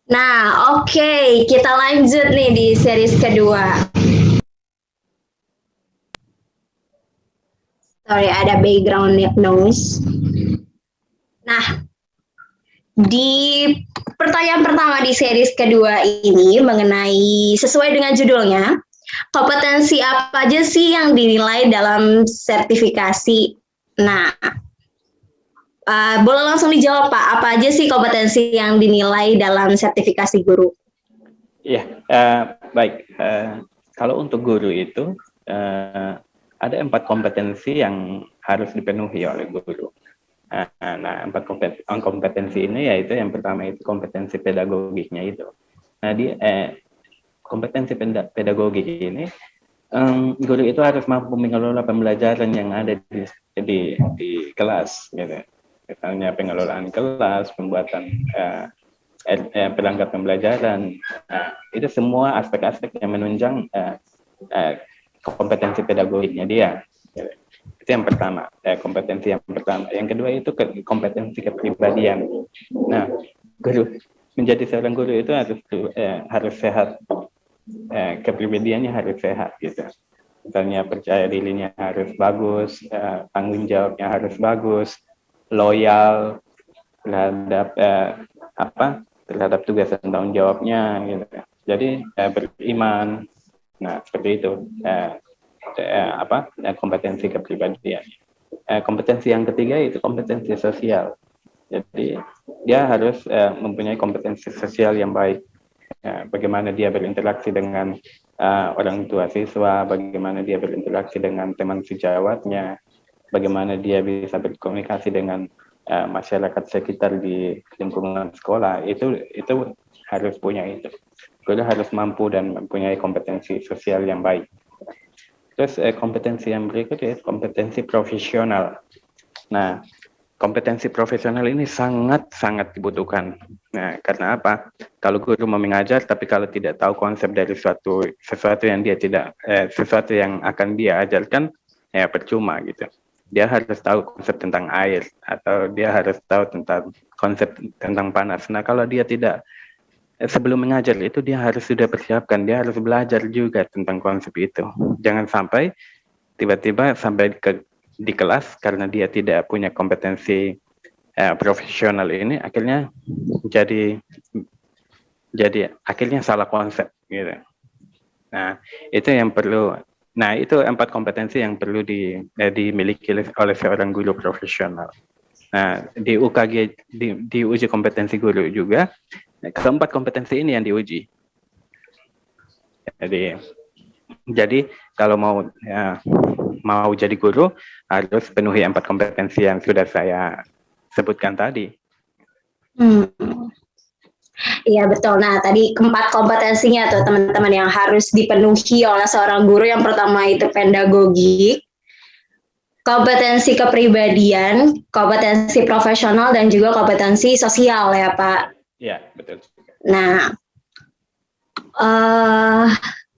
Nah, oke, kita lanjut nih di series kedua. Sorry, ada background noise. Nah, di pertanyaan pertama di series kedua ini mengenai sesuai dengan judulnya, kompetensi apa aja sih yang dinilai dalam sertifikasi? Nah, boleh langsung dijawab Pak, apa aja sih kompetensi yang dinilai dalam sertifikasi guru? Iya, baik. Kalau untuk guru itu ada 4 kompetensi yang harus dipenuhi oleh guru. Nah, 4 kompetensi ini yaitu yang pertama itu kompetensi pedagogiknya itu. Nah, kompetensi pedagogik ini guru itu harus mampu mengelola pembelajaran yang ada di kelas, gitu. Misalnya pengelolaan kelas, pembuatan perangkat pembelajaran. Nah, itu semua aspek-aspek yang menunjang kompetensi pedagogiknya dia. Itu yang pertama, kompetensi yang pertama. Yang kedua itu kompetensi kepribadian. Nah, guru menjadi seorang guru itu harus sehat, kepribadiannya harus sehat gitu. Misalnya percaya dirinya harus bagus, tanggung jawabnya harus bagus, loyal terhadap terhadap tugas dan tanggung jawabnya gitu. Jadi beriman. Nah, seperti itu kompetensi kepribadian. Kompetensi yang ketiga itu kompetensi sosial. Jadi dia harus mempunyai kompetensi sosial yang baik. Bagaimana dia berinteraksi dengan orang tua siswa, bagaimana dia berinteraksi dengan teman sejawatnya, bagaimana dia bisa berkomunikasi dengan masyarakat sekitar di lingkungan sekolah. Itu harus punya itu. Guru harus mampu dan mempunyai kompetensi sosial yang baik. Terus kompetensi yang berikutnya kompetensi profesional. Nah, kompetensi profesional ini sangat dibutuhkan. Nah, karena apa? Kalau guru mau mengajar, tapi kalau tidak tahu konsep dari sesuatu yang dia tidak, sesuatu yang akan dia ajarkan, ya percuma gitu. Dia harus tahu konsep tentang air, atau dia harus tahu tentang konsep tentang panas. Nah, kalau dia tidak sebelum mengajar itu dia harus sudah persiapkan, dia harus belajar juga tentang konsep itu. Jangan sampai tiba-tiba sampai di kelas karena dia tidak punya kompetensi profesional ini, akhirnya jadi akhirnya salah konsep gitu. Nah, itu yang perlu. Nah, itu 4 kompetensi yang perlu dimiliki oleh seorang guru profesional. Nah, di UKG di uji kompetensi guru juga keempat kompetensi ini yang diuji. Jadi kalau mau jadi guru harus penuhi 4 kompetensi yang sudah saya sebutkan tadi. Iya betul. Nah tadi keempat kompetensinya tuh teman-teman yang harus dipenuhi oleh seorang guru. Yang pertama itu pedagogik, kompetensi kepribadian, kompetensi profesional, dan juga kompetensi sosial ya Pak. Iya betul. Nah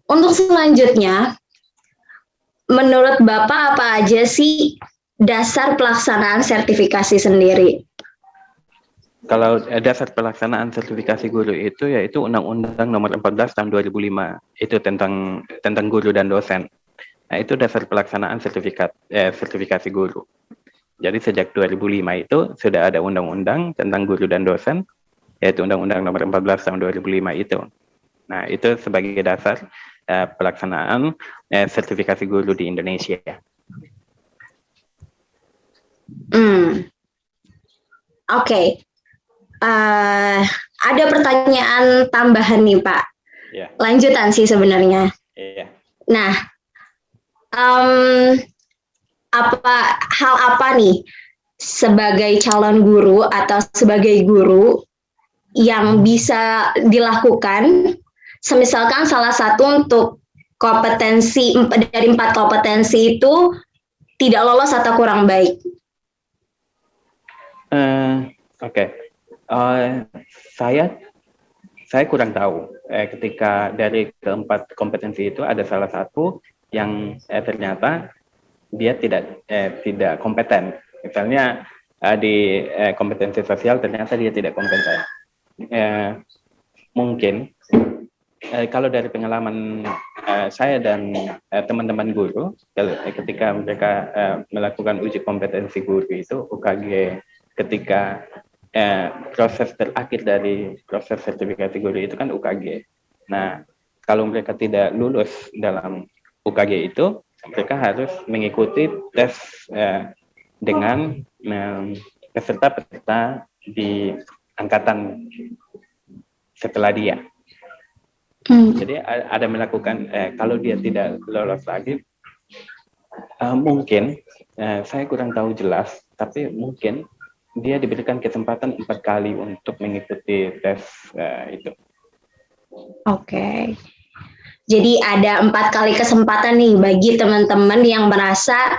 untuk selanjutnya, menurut Bapak apa aja sih dasar pelaksanaan sertifikasi sendiri? Kalau dasar pelaksanaan sertifikasi guru itu yaitu Undang-Undang Nomor 14 Tahun 2005, itu tentang guru dan dosen. Nah, itu dasar pelaksanaan sertifikasi guru. Jadi sejak 2005 itu sudah ada undang-undang tentang guru dan dosen, yaitu Undang-Undang Nomor 14 Tahun 2005 itu. Nah, itu sebagai dasar pelaksanaan sertifikasi guru di Indonesia. Oke. Ada pertanyaan tambahan nih Pak. Yeah. Lanjutan sih sebenarnya. Yeah. Nah, hal apa nih sebagai calon guru atau sebagai guru yang bisa dilakukan, semisalkan salah satu untuk kompetensi dari 4 kompetensi itu tidak lolos atau kurang baik? Oke. Saya kurang tahu ketika dari keempat kompetensi itu ada salah satu yang ternyata dia tidak kompeten. Misalnya di kompetensi sosial ternyata dia tidak kompeten. mungkin kalau dari pengalaman saya dan teman-teman guru, ketika mereka melakukan uji kompetensi guru itu UKG, ketika proses terakhir dari proses sertifikasi guru itu kan UKG. Nah, kalau mereka tidak lulus dalam UKG itu, mereka harus mengikuti tes dengan peserta-peserta di angkatan setelah dia. Jadi ada melakukan kalau dia tidak lolos lagi, mungkin saya kurang tahu jelas, tapi mungkin dia diberikan kesempatan 4 kali untuk mengikuti tes itu. Oke. Jadi ada 4 kali kesempatan nih bagi teman-teman yang merasa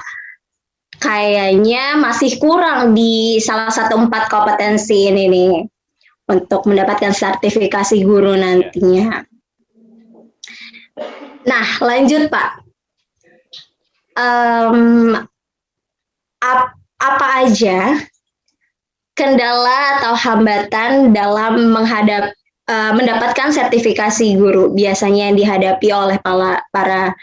kayaknya masih kurang di salah satu 4 kompetensi ini nih untuk mendapatkan sertifikasi guru nantinya. Nah, lanjut Pak. Apa aja kendala atau hambatan dalam mendapatkan sertifikasi guru biasanya yang dihadapi oleh para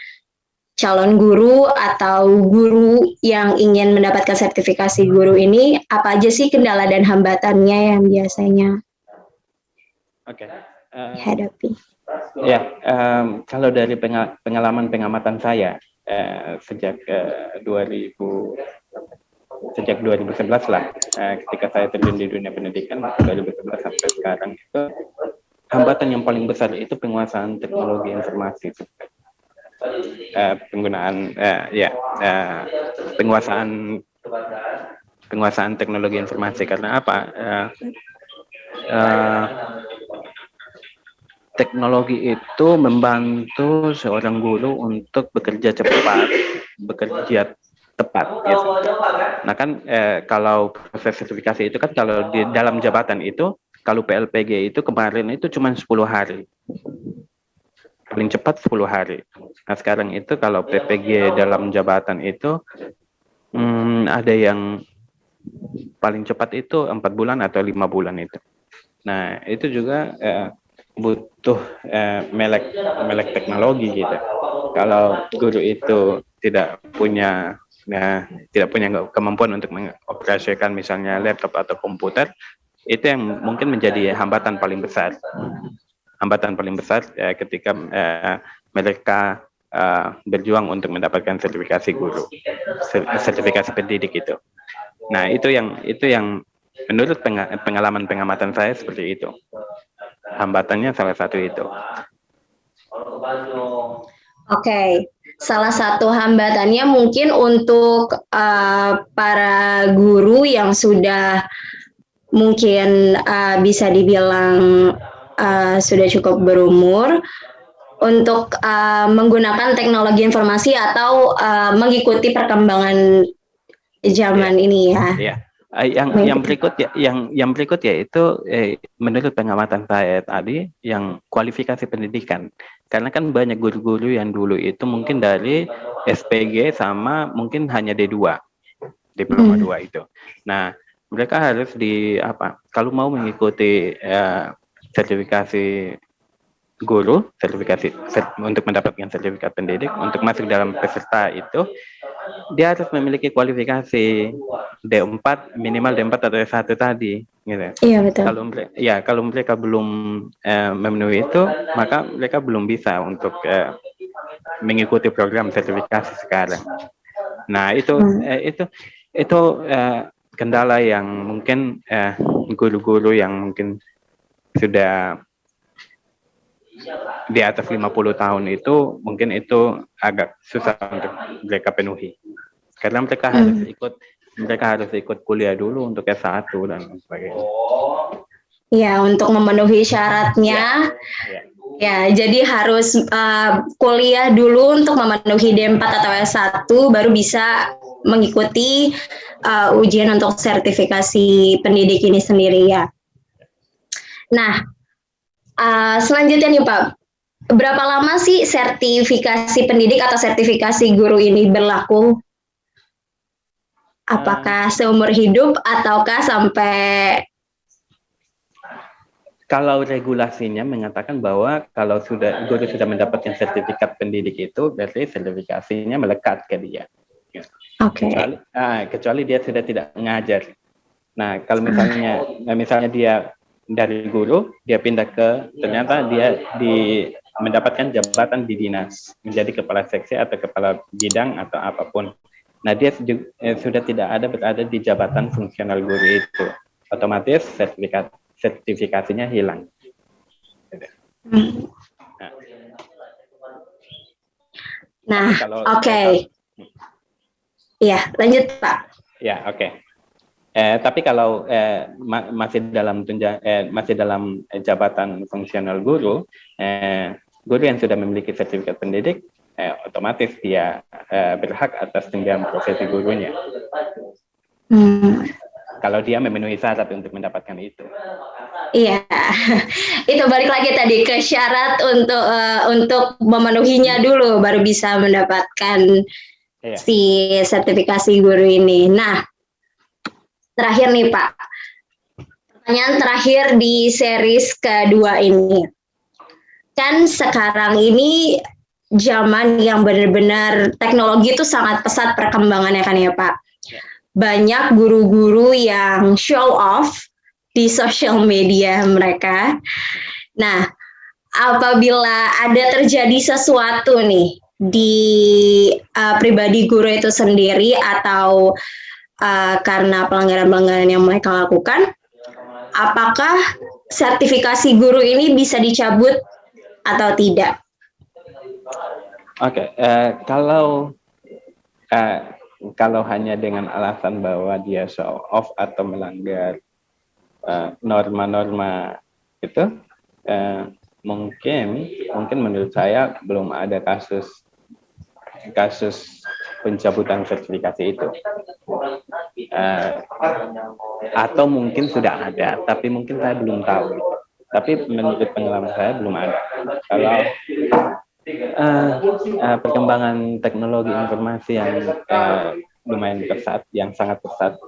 calon guru atau guru yang ingin mendapatkan sertifikasi guru ini? Apa aja sih kendala dan hambatannya yang biasanya dihadapi? Ya, kalau dari pengalaman pengamatan saya sejak 2011 lah, ketika saya terjun di dunia pendidikan 2011 sampai sekarang, itu hambatan yang paling besar itu penguasaan teknologi informasi, penguasaan teknologi informasi. Karena apa? Teknologi itu membantu seorang guru untuk bekerja cepat, bekerja tepat. Gitu. Nah kan kalau proses sertifikasi itu kan kalau di dalam jabatan itu, kalau PLPG itu kemarin itu cuma 10 hari. Paling cepat 10 hari. Nah sekarang itu kalau PPG dalam jabatan itu ada yang paling cepat itu 4 bulan atau 5 bulan itu. Nah itu juga butuh melek teknologi gitu. Kalau guru itu tidak punya kemampuan untuk mengoperasikan misalnya laptop atau komputer, itu yang mungkin menjadi hambatan paling besar. Hambatan paling besar ketika mereka berjuang untuk mendapatkan sertifikasi guru, sertifikasi pendidik itu. Nah itu yang menurut pengalaman pengamatan saya seperti itu. Hambatannya salah satu itu. Oke, salah satu hambatannya mungkin untuk para guru yang sudah mungkin bisa dibilang sudah cukup berumur untuk menggunakan teknologi informasi atau mengikuti perkembangan zaman ini ya. Iya. Yang berikut yaitu menurut pengamatan saya tadi yang kualifikasi pendidikan, karena kan banyak guru-guru yang dulu itu mungkin dari SPG sama mungkin hanya D2 diploma 2 itu. Nah mereka harus kalau mau mengikuti sertifikasi guru, untuk mendapatkan sertifikat pendidik, untuk masuk dalam peserta itu, dia harus memiliki kualifikasi D4, minimal D4 atau S1 tadi, gitu. Iya betul. Kalau mereka belum memenuhi itu, maka mereka belum bisa untuk mengikuti program sertifikasi sekarang. Nah itu kendala yang mungkin guru-guru yang mungkin sudah di atas 50 tahun itu mungkin itu agak susah untuk mereka penuhi, karena mereka harus ikut kuliah dulu untuk S1 dan sebagainya. Ya, untuk memenuhi syaratnya. Ya, jadi harus kuliah dulu untuk memenuhi D4 atau S1 baru bisa mengikuti ujian untuk sertifikasi pendidik ini sendiri ya. Nah, selanjutnya nih Pak, berapa lama sih sertifikasi pendidik atau sertifikasi guru ini berlaku? Apakah seumur hidup ataukah sampai Kalau regulasinya mengatakan bahwa kalau guru sudah mendapatkan sertifikat pendidik itu, berarti sertifikasinya melekat ke dia. Oke. Kecuali dia sudah tidak mengajar. Nah, kalau misalnya dia dari guru, dia pindah ternyata dia mendapatkan jabatan di dinas, menjadi kepala seksi atau kepala bidang atau apapun. Nah, dia sudah tidak berada di jabatan fungsional guru itu. Otomatis sertifikasinya hilang. Nah, oke. Iya, lanjut Pak. Ya, oke. Tapi kalau masih dalam jabatan fungsional guru, guru yang sudah memiliki sertifikat pendidik, otomatis dia berhak atas tunjangan profesi gurunya. Kalau dia memenuhi syarat untuk mendapatkan itu. Iya, itu balik lagi tadi ke syarat untuk memenuhinya dulu, baru bisa mendapatkan si sertifikasi guru ini. Nah, terakhir nih Pak, pertanyaan terakhir di series kedua ini. Kan sekarang ini zaman yang benar-benar teknologi itu sangat pesat perkembangannya kan ya Pak. Banyak guru-guru yang show off di sosial media mereka. Nah, apabila ada terjadi sesuatu nih di pribadi guru itu sendiri atau karena pelanggaran-pelanggaran yang mereka lakukan, apakah sertifikasi guru ini bisa dicabut atau tidak? Oke, kalau hanya dengan alasan bahwa dia show off atau melanggar norma-norma itu, mungkin menurut saya belum ada kasus pencabutan sertifikasi itu, atau mungkin sudah ada, tapi mungkin saya belum tahu. Tapi menurut pengalaman saya belum ada. Kalau perkembangan teknologi informasi yang lumayan pesat, yang sangat pesat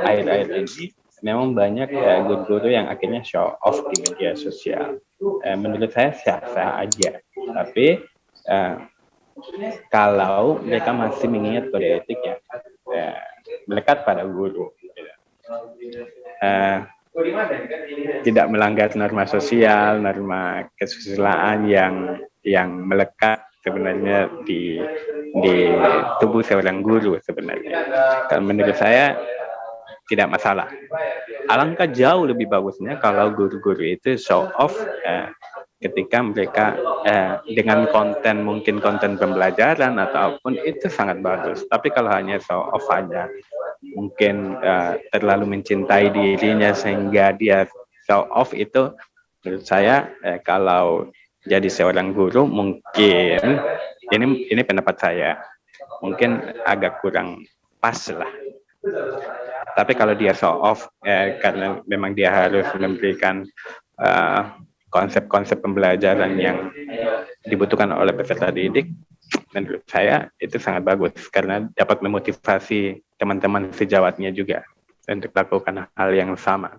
akhir-akhir ini, memang banyak guru-guru yang akhirnya show off di media sosial. Menurut saya sah-sah aja, tapi kalau mereka masih mengingat kode etik yang melekat pada guru, tidak melanggar norma sosial, norma kesusilaan yang melekat sebenarnya di tubuh seorang guru sebenarnya. Dan menurut saya tidak masalah. Alangkah jauh lebih bagusnya kalau guru-guru itu show off ketika mereka dengan mungkin konten pembelajaran ataupun, itu sangat bagus. Tapi kalau hanya show off aja, mungkin terlalu mencintai dirinya sehingga dia show off, itu menurut saya kalau jadi seorang guru mungkin ini pendapat saya, mungkin agak kurang pas lah. Tapi kalau dia show off karena memang dia harus memberikan konsep-konsep pembelajaran yang dibutuhkan oleh peserta didik, menurut saya itu sangat bagus karena dapat memotivasi teman-teman sejawatnya juga untuk melakukan hal yang sama.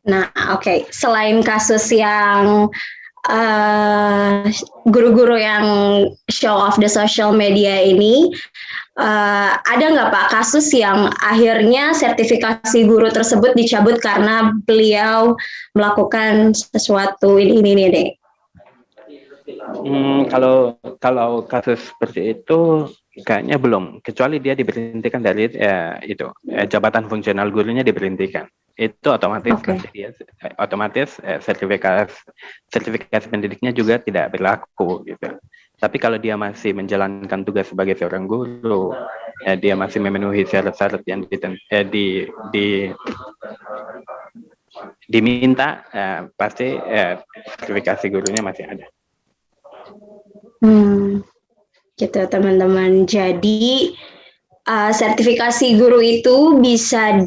Nah, oke. Selain kasus yang guru-guru yang show off the social media ini, ada nggak Pak kasus yang akhirnya sertifikasi guru tersebut dicabut karena beliau melakukan sesuatu ini deh? Kalau kasus seperti itu kayaknya belum, kecuali dia diberhentikan dari jabatan fungsional gurunya diberhentikan. Itu otomatis sertifikasi pendidiknya juga tidak berlaku gitu. Tapi kalau dia masih menjalankan tugas sebagai seorang guru, dia masih memenuhi syarat-syarat yang diminta, pasti sertifikasi gurunya masih ada. Gitu teman-teman. Jadi sertifikasi guru itu bisa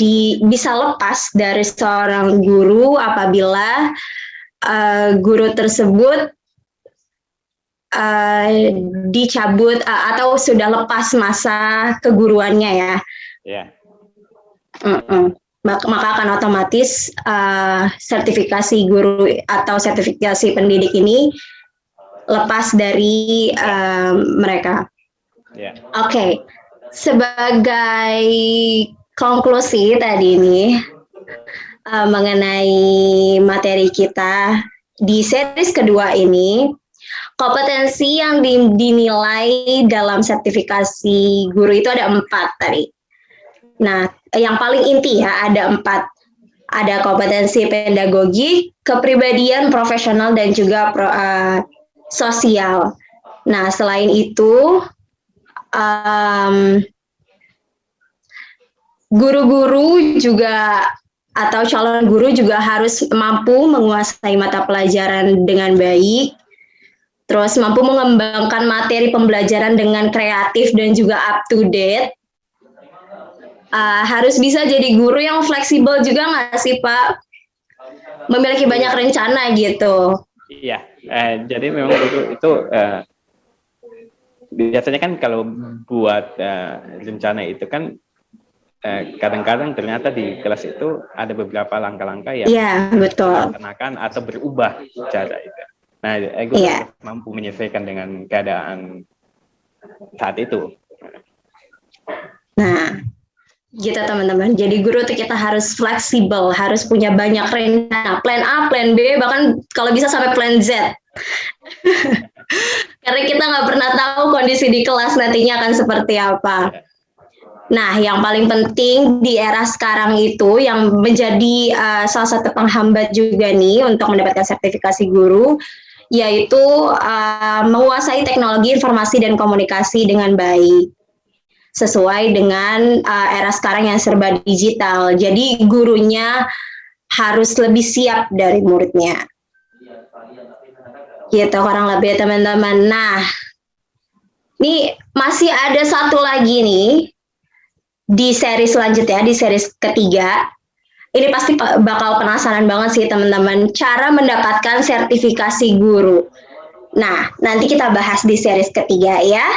lepas dari seorang guru apabila guru tersebut dicabut atau sudah lepas masa keguruannya ya. Yeah. maka akan otomatis sertifikasi guru atau sertifikasi pendidik ini lepas dari mereka. Yeah. Oke, sebagai konklusi tadi ini mengenai materi kita di series kedua ini, kompetensi yang dinilai dalam sertifikasi guru itu ada 4 tadi. Nah, yang paling inti ya ada 4. Ada kompetensi pedagogi, kepribadian, profesional, dan juga sosial. Nah, selain itu, guru-guru juga atau calon guru juga harus mampu menguasai mata pelajaran dengan baik, terus mampu mengembangkan materi pembelajaran dengan kreatif dan juga up to date. Harus bisa jadi guru yang fleksibel juga nggak sih Pak? Memiliki banyak rencana gitu. Iya, jadi memang itu biasanya kan kalau buat rencana itu kan kadang-kadang ternyata di kelas itu ada beberapa langkah-langkah yang dilaksanakan atau berubah cara itu. Nah, guru mampu menyesuaikan dengan keadaan saat itu. Nah, gitu teman-teman. Jadi guru tuh kita harus fleksibel, harus punya banyak rencana, plan A, plan B, bahkan kalau bisa sampai plan Z. Karena kita nggak pernah tahu kondisi di kelas nantinya akan seperti apa. Nah, yang paling penting di era sekarang itu yang menjadi salah satu penghambat juga nih untuk mendapatkan sertifikasi guru, yaitu menguasai teknologi informasi dan komunikasi dengan baik. Sesuai dengan era sekarang yang serba digital. Jadi gurunya harus lebih siap dari muridnya. Gitu kurang lebih teman-teman. Nah, ini masih ada satu lagi nih di seri selanjutnya, di seri ketiga. Ini pasti bakal penasaran banget sih teman-teman, cara mendapatkan sertifikasi guru. Nah, nanti kita bahas di seri ketiga ya.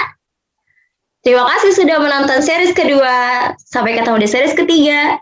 Terima kasih sudah menonton series kedua. Sampai ketemu di series ketiga.